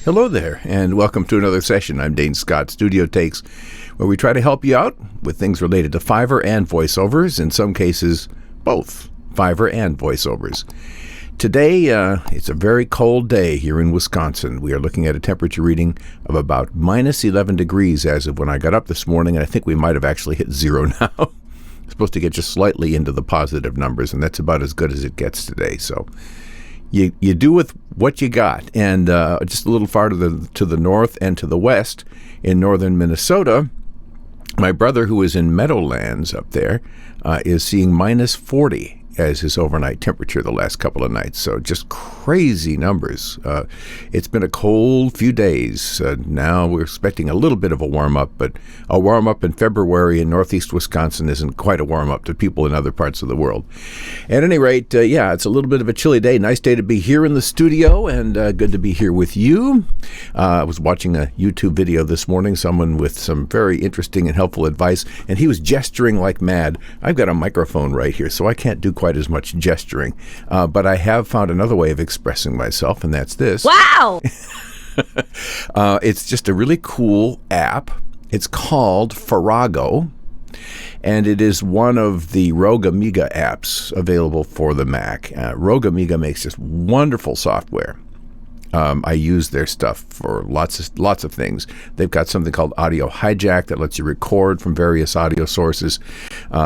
Hello there, and welcome to another session. I'm Dane Scott, Studio Takes, where we try to help you out with things related to Fiverr and voiceovers, in some cases, both Fiverr and voiceovers. Today, it's a very cold day here in Wisconsin. We are looking at a temperature reading of about minus 11 degrees as of when I got up this morning, and I think we might have actually hit zero now. It's supposed to get just slightly into the positive numbers, and that's about as good as it gets today. So you do with what you got. And just a little farther to the north and to the west in northern Minnesota, my brother, who is in Meadowlands up there, is seeing minus 40 as his overnight temperature the last couple of nights. So just crazy numbers. It's been a cold few days. Now we're expecting a little bit of a warm-up, but a warm-up in February in northeast Wisconsin isn't quite a warm-up to people in other parts of the world. At any rate, it's a little bit of a chilly day. Nice day to be here in the studio, and good to be here with you. I was watching a YouTube video this morning, someone with some very interesting and helpful advice, and he was gesturing like mad. I've got a microphone right here, so I can't do quite as much gesturing, but I have found another way of expressing myself, and that's this. Wow! It's just a really cool app. It's called Farrago, and it is one of the Rogue Amiga apps available for the Mac. Rogue Amiga makes just wonderful software. I use their stuff for lots of things. They've got something called Audio Hijack that lets you record from various audio sources.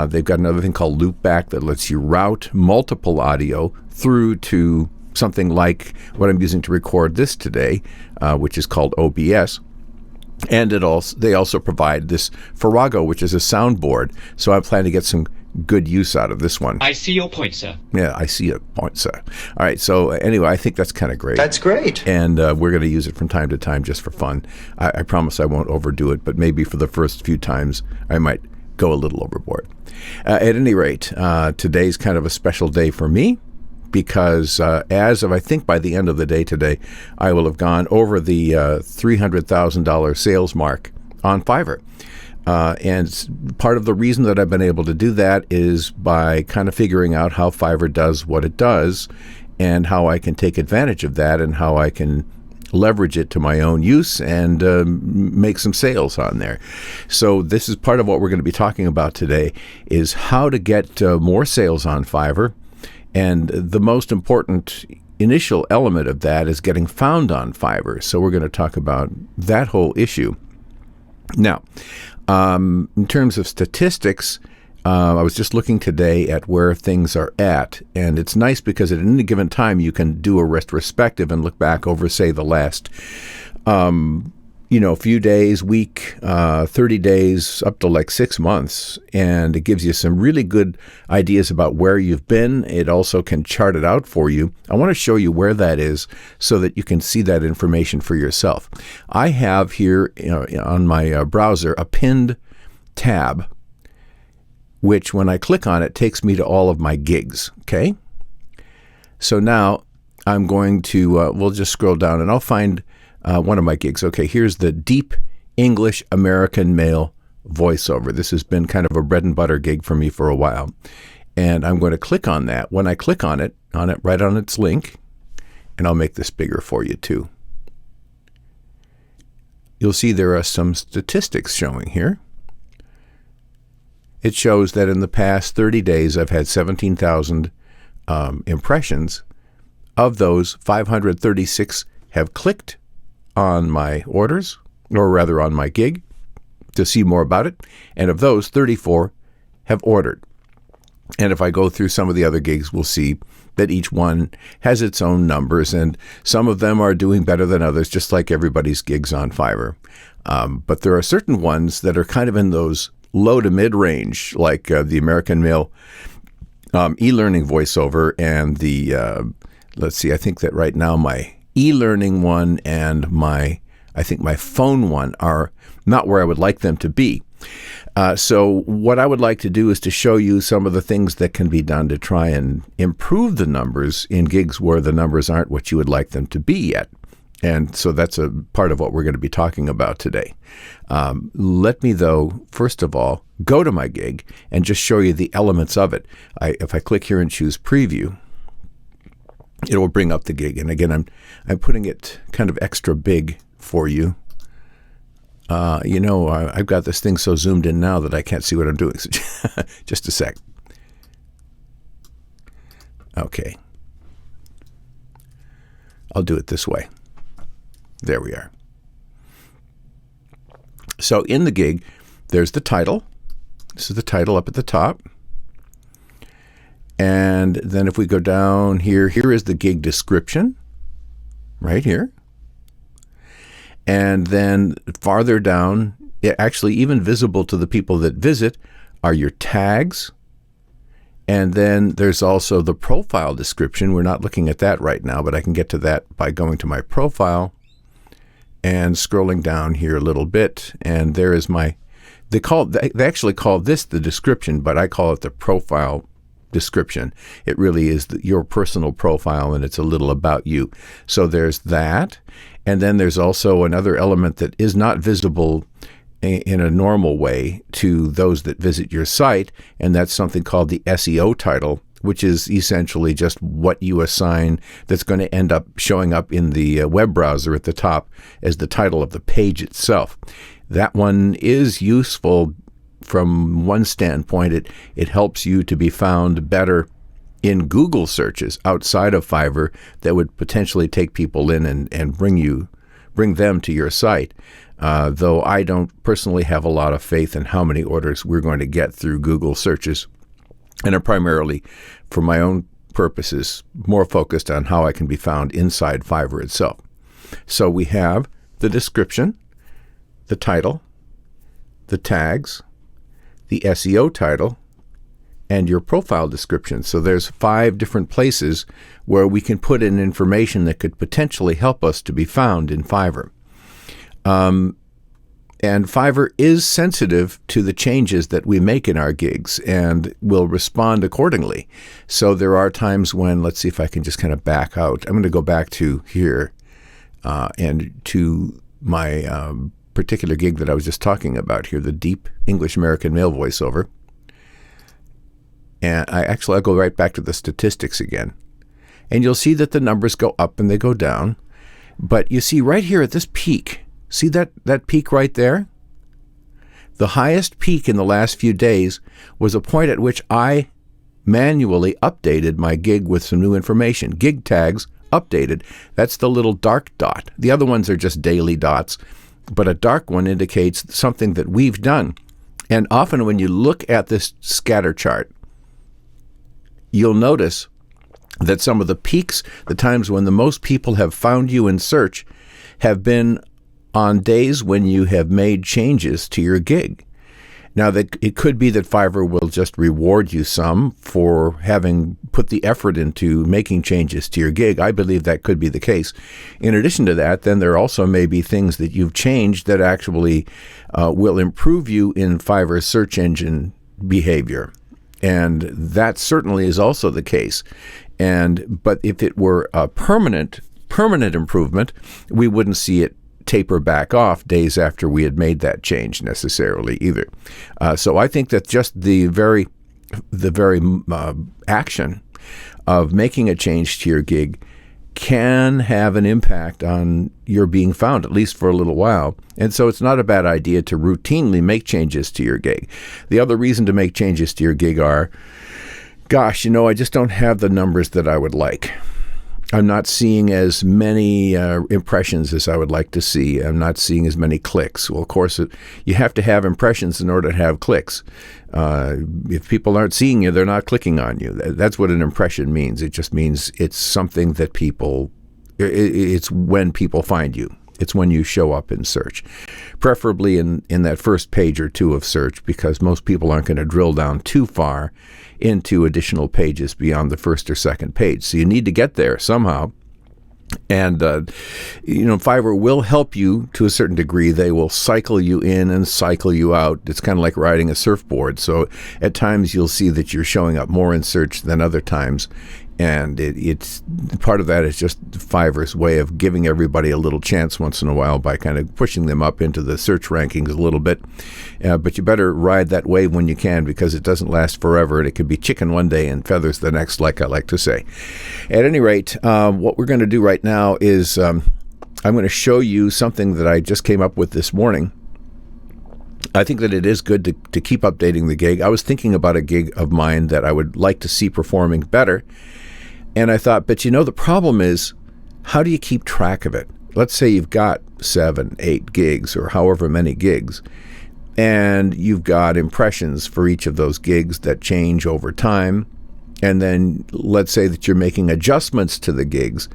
They've got another thing called Loopback that lets you route multiple audio through to something like what I'm using to record this today, which is called OBS. And they also provide this Farrago, which is a soundboard. So I plan to get some good use out of this one. I see your point, sir. Yeah, I see your point, sir. All right, so anyway, I think that's kind of great. That's great. And we're going to use it from time to time just for fun. I promise I won't overdo it, but maybe for the first few times I might go a little overboard. At any rate, today's kind of a special day for me because as of, I think by the end of the day today, I will have gone over the $300,000 sales mark on Fiverr. And part of the reason that I've been able to do that is by kind of figuring out how Fiverr does what it does and how I can take advantage of that and how I can leverage it to my own use and make some sales on there. So this is part of what we're going to be talking about today is how to get more sales on Fiverr. And the most important initial element of that is getting found on Fiverr. So we're going to talk about that whole issue. Now, in terms of statistics, I was just looking today at where things are at, and it's nice because at any given time you can do a retrospective and look back over, say, the last, few days, week, 30 days, up to like 6 months, and it gives you some really good ideas about where you've been. It also can chart it out for you. I want to show you where that is so that you can see that information for yourself. I have here on my browser a pinned tab, which when I click on it takes me to all of my gigs, okay? So now I'm going to, we'll just scroll down and I'll find one of my gigs. Okay, here's the Deep English American Male Voiceover. This has been kind of a bread and butter gig for me for a while. And I'm going to click on that. When I click on it, right on its link, and I'll make this bigger for you too. You'll see there are some statistics showing here. It shows that in the past 30 days, I've had 17,000 impressions. Of those, 536 have clicked on my orders, or rather on my gig, to see more about it. And of those, 34 have ordered. And if I go through some of the other gigs, we'll see that each one has its own numbers, and some of them are doing better than others, just like everybody's gigs on Fiverr. But there are certain ones that are kind of in those low to mid range, like the American Male e-learning voiceover and the, let's see, I think that right now my e-learning one and my phone one are not where I would like them to be. So what I would like to do is to show you some of the things that can be done to try and improve the numbers in gigs where the numbers aren't what you would like them to be yet. And so that's a part of what we're going to be talking about today. Let me, though, first of all, go to my gig and just show you the elements of it. If I click here and choose Preview, it will bring up the gig. And again, I'm putting it kind of extra big for you. I've got this thing so zoomed in now that I can't see what I'm doing. So just a sec. Okay. I'll do it this way. There we are. So in the gig, there's the title. This is the title up at the top. And then if we go down here is the gig description, right here. And then farther down, actually even visible to the people that visit, are your tags. And then there's also the profile description. We're not looking at that right now, but I can get to that by going to my profile and scrolling down here a little bit. And there is they actually call this the description, but I call it the profile description. It really is your personal profile, and it's a little about you. So there's that. And then there's also another element that is not visible in a normal way to those that visit your site, and that's something called the SEO title, which is essentially just what you assign that's going to end up showing up in the web browser at the top as the title of the page itself. That one is useful from one standpoint. It helps you to be found better in Google searches outside of Fiverr that would potentially take people in and bring them to your site. Though I don't personally have a lot of faith in how many orders we're going to get through Google searches, and are primarily, for my own purposes, more focused on how I can be found inside Fiverr itself. So we have the description, the title, the tags, the SEO title, and your profile description. So there's 5 different places where we can put in information that could potentially help us to be found in Fiverr. And Fiverr is sensitive to the changes that we make in our gigs and will respond accordingly. So there are times when, let's see if I can just kind of back out. I'm going to go back to here and to my particular gig that I was just talking about here, the Deep English American Male Voiceover. And I'll go right back to the statistics again. And you'll see that the numbers go up and they go down. But you see right here at this peak, see that peak right there? The highest peak in the last few days was a point at which I manually updated my gig with some new information. Gig tags updated. That's the little dark dot. The other ones are just daily dots, but a dark one indicates something that we've done. And often when you look at this scatter chart, you'll notice that some of the peaks, the times when the most people have found you in search, have been on days when you have made changes to your gig. Now, it could be that Fiverr will just reward you some for having put the effort into making changes to your gig. I believe that could be the case. In addition to that, then there also may be things that you've changed that actually will improve you in Fiverr's search engine behavior. And that certainly is also the case. But if it were a permanent improvement, we wouldn't see it taper back off days after we had made that change necessarily either. So I think that just the very action of making a change to your gig can have an impact on your being found, at least for a little while. And so it's not a bad idea to routinely make changes to your gig. The other reason to make changes to your gig are, gosh, I just don't have the numbers that I would like. I'm not seeing as many impressions as I would like to see. I'm not seeing as many clicks. Well, of course, you have to have impressions in order to have clicks. If people aren't seeing you, they're not clicking on you. That's what an impression means. It just means it's something that it's when people find you. It's when you show up in search, preferably in that first page or two of search, because most people aren't going to drill down too far into additional pages beyond the first or second page. So you need to get there somehow. And, Fiverr will help you to a certain degree. They will cycle you in and cycle you out. It's kind of like riding a surfboard. So at times you'll see that you're showing up more in search than other times. And it's part of that is just Fiverr's way of giving everybody a little chance once in a while by kind of pushing them up into the search rankings a little bit. But you better ride that wave when you can, because it doesn't last forever, and it can be chicken one day and feathers the next, like I like to say. At any rate, what we're going to do right now is I'm going to show you something that I just came up with this morning. I think that it is good to keep updating the gig. I was thinking about a gig of mine that I would like to see performing better. And I thought, but the problem is, how do you keep track of it? Let's say you've got 7, 8 gigs or however many gigs, and you've got impressions for each of those gigs that change over time. And then let's say that you're making adjustments to the gigs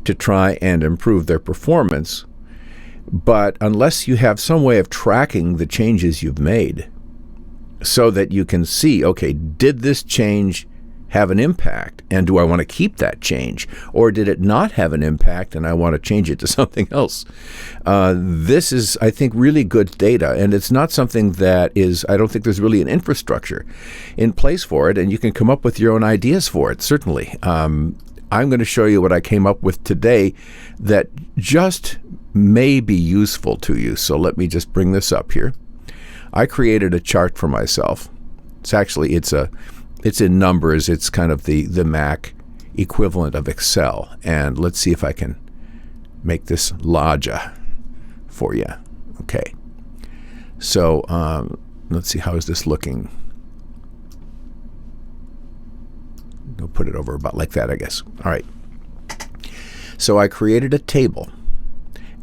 to try and improve their performance. But unless you have some way of tracking the changes you've made so that you can see, okay, did this change have an impact, and do I want to keep that change, or did it not have an impact and I want to change it to something else? This is, I think, really good data, and it's not something that is, I don't think there's really an infrastructure in place for it, and you can come up with your own ideas for it, certainly. I'm going to show you what I came up with today that just may be useful to you. So let me just bring this up here. I created a chart for myself. It's in numbers. It's kind of the Mac equivalent of Excel. And let's see if I can make this larger for you. Okay. So let's see, how is this looking? I'll put it over about like that, I guess. All right. So I created a table.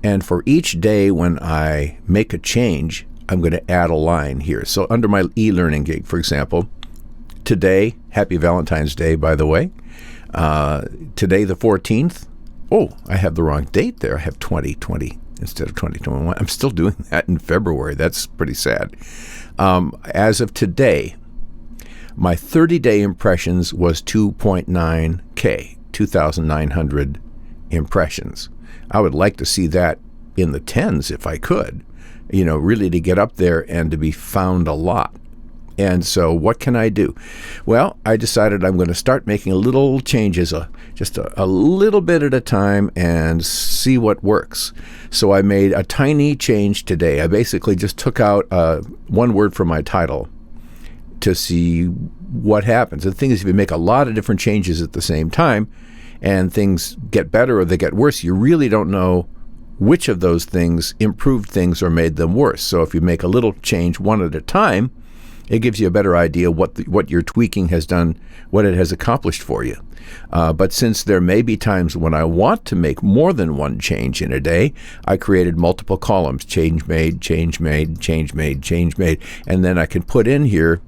And for each day when I make a change, I'm going to add a line here. So under my e-learning gig, for example, today, happy Valentine's Day, by the way. Today, the 14th. Oh, I have the wrong date there. I have 2020 instead of 2021. I'm still doing that in February. That's pretty sad. As of today, my 30-day impressions was 2.9K, 2,900 impressions. I would like to see that in the tens if I could, really to get up there and to be found a lot. And so what can I do? Well, I decided I'm going to start making little changes, just a little bit at a time, and see what works. So I made a tiny change today. I basically just took out one word from my title to see what happens. The thing is, if you make a lot of different changes at the same time and things get better or they get worse, you really don't know which of those things improved things or made them worse. So if you make a little change one at a time, it gives you a better idea what your tweaking has done, what it has accomplished for you. But since there may be times when I want to make more than one change in a day, I created multiple columns: change made, change made, change made, change made. And then I can put in here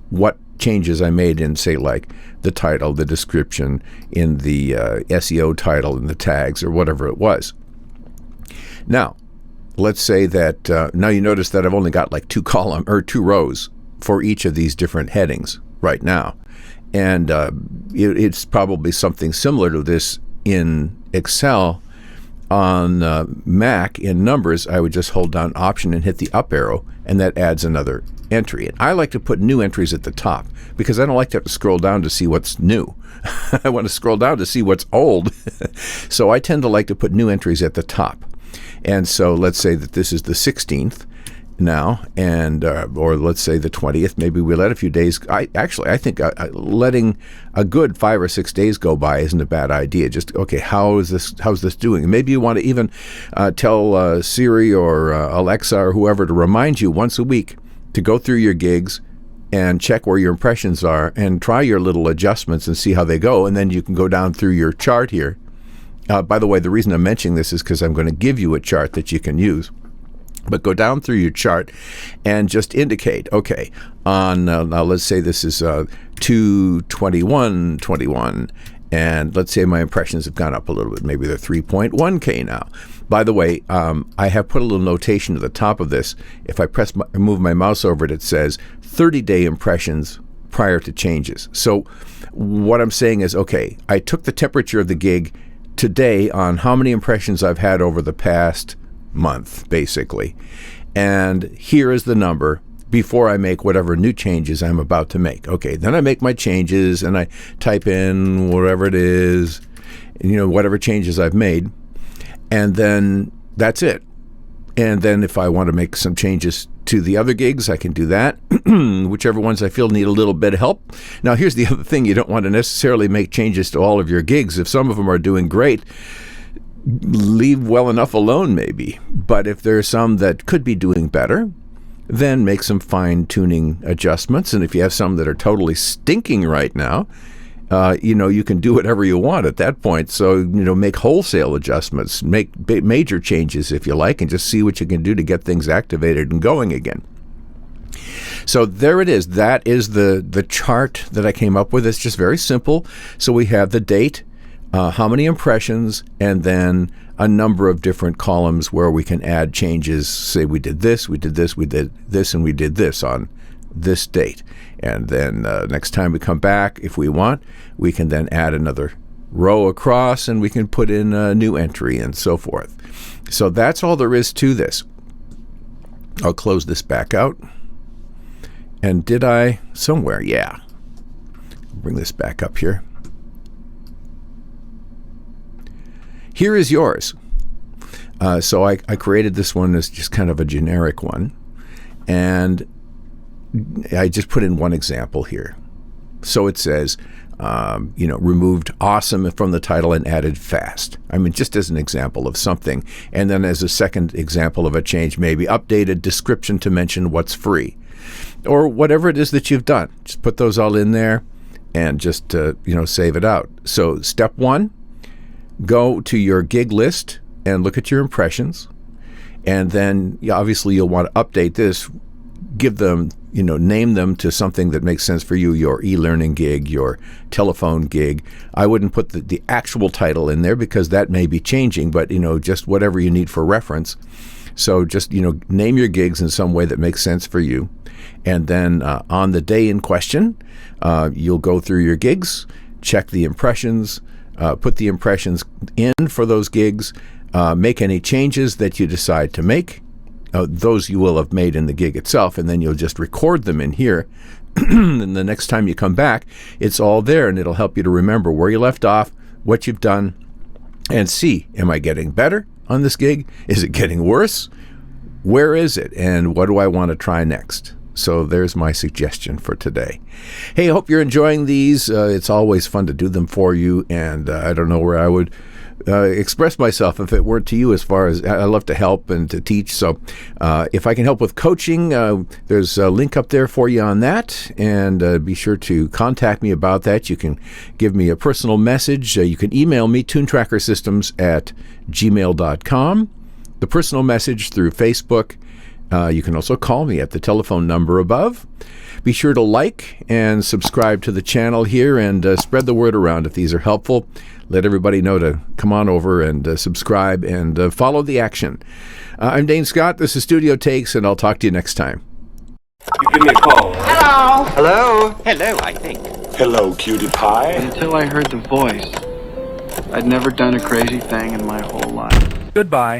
what changes I made in, say, like the title, the description, in the SEO title, in the tags, or whatever it was. Now, let's say that now you notice that I've only got like two rows for each of these different headings right now. And it's probably something similar to this in Excel. On Mac, in Numbers, I would just hold down Option and hit the up arrow, and that adds another entry. And I like to put new entries at the top because I don't like to have to scroll down to see what's new. I want to scroll down to see what's old. So I tend to like to put new entries at the top. And so let's say that this is the 16th now, and or let's say the 20th. Maybe we let a few days. I think letting a good 5 or 6 days go by isn't a bad idea. Just, okay, how's this doing? And maybe you want to even tell Siri or Alexa or whoever to remind you once a week to go through your gigs and check where your impressions are and try your little adjustments and see how they go. And then you can go down through your chart here. By the way, the reason I'm mentioning this is because I'm going to give you a chart that you can use. But go down through your chart and just indicate, okay, on now let's say this is 2/21/21, and let's say my impressions have gone up a little bit. Maybe they're 3.1K now. By the way, I have put a little notation at the top of this. If I move my mouse over it, it says 30-day impressions prior to changes. So what I'm saying is, okay, I took the temperature of the gig today on how many impressions I've had over the past month, basically. And here is the number before I make whatever new changes I'm about to make. Okay, then I make my changes and I type in whatever it is, whatever changes I've made, and then that's it. And then if I want to make some changes to the other gigs, I can do that, whichever ones I feel need a little bit of help. Now, here's the other thing. You don't want to necessarily make changes to all of your gigs. If some of them are doing great, leave well enough alone maybe. But if there are some that could be doing better, then make some fine-tuning adjustments. And if you have some that are totally stinking right now, you can do whatever you want at that point. So, make wholesale adjustments, make major changes if you like, and just see what you can do to get things activated and going again. So there it is. That is the chart that I came up with. It's just very simple. So we have the date, how many impressions, and then a number of different columns where we can add changes. Say we did this, we did this, we did this, and we did this on this date. And then next time we come back, if we want, we can then add another row across, and we can put in a new entry and so forth. So that's all there is to this. I'll close this back out. And did I somewhere? Yeah. Bring this back up here. Here is yours. So I created this one as just kind of a generic one. And I just put in one example here. So it says, removed awesome from the title and added fast. I mean, just as an example of something. And then as a second example of a change, maybe updated description to mention what's free. Or whatever it is that you've done. Just put those all in there and just, save it out. So step one, go to your gig list and look at your impressions. And then obviously you'll want to update this, give them, name them to something that makes sense for you, your e-learning gig, your telephone gig. I wouldn't put the actual title in there because that may be changing, but, just whatever you need for reference. So just, name your gigs in some way that makes sense for you. And then on the day in question, you'll go through your gigs, check the impressions, put the impressions in for those gigs, make any changes that you decide to make. Those you will have made in the gig itself, and then you'll just record them in here. And the next time you come back, it's all there, and it'll help you to remember where you left off, what you've done, and see, am I getting better on this gig? Is it getting worse? Where is it? And what do I want to try next? So there's my suggestion for today. Hey, I hope you're enjoying these. It's always fun to do them for you, and I don't know where I would express myself if it weren't to you. As far as I love to help and to teach, so if I can help with coaching, there's a link up there for you on that, and be sure to contact me about that. You can give me a personal message. You can email me, toontrackersystems@gmail.com, the personal message through Facebook. You can also call me at the telephone number above. Be sure to like and subscribe to the channel here, and spread the word around if these are helpful. Let everybody know to come on over and subscribe and follow the action. I'm Dane Scott. This is Studio Takes, and I'll talk to you next time. You give me a call. Hello. Hello? Hello, I think. Hello, cutie pie. Until I heard the voice, I'd never done a crazy thing in my whole life. Goodbye.